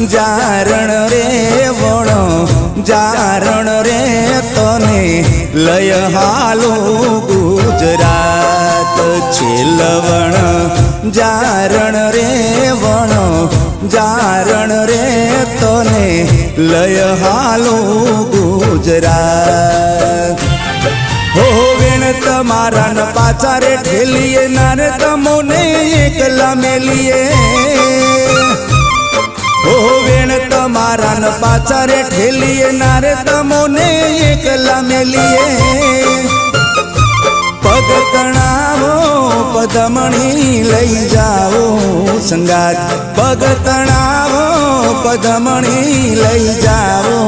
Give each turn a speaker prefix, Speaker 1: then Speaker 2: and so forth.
Speaker 1: જારણ રે વણો જારણ રે તને લય હાલું ગુજરાત છે લવણ જારણ રે વણો જારણ રે તને લય હાલું ગુજરાત હો વેણ તમારા ન પાછા રે ઠેલીએ નાર તમોને એકલા મેલીએ હો વેણ તમારા ન પાછા રે ઠેલીએ નાર તમોને એકલા મેલીએ પગ તણાવો પદમણી લઈ જાઓ સંગાત પગ તણાવો પદમણી લઈ જાઓ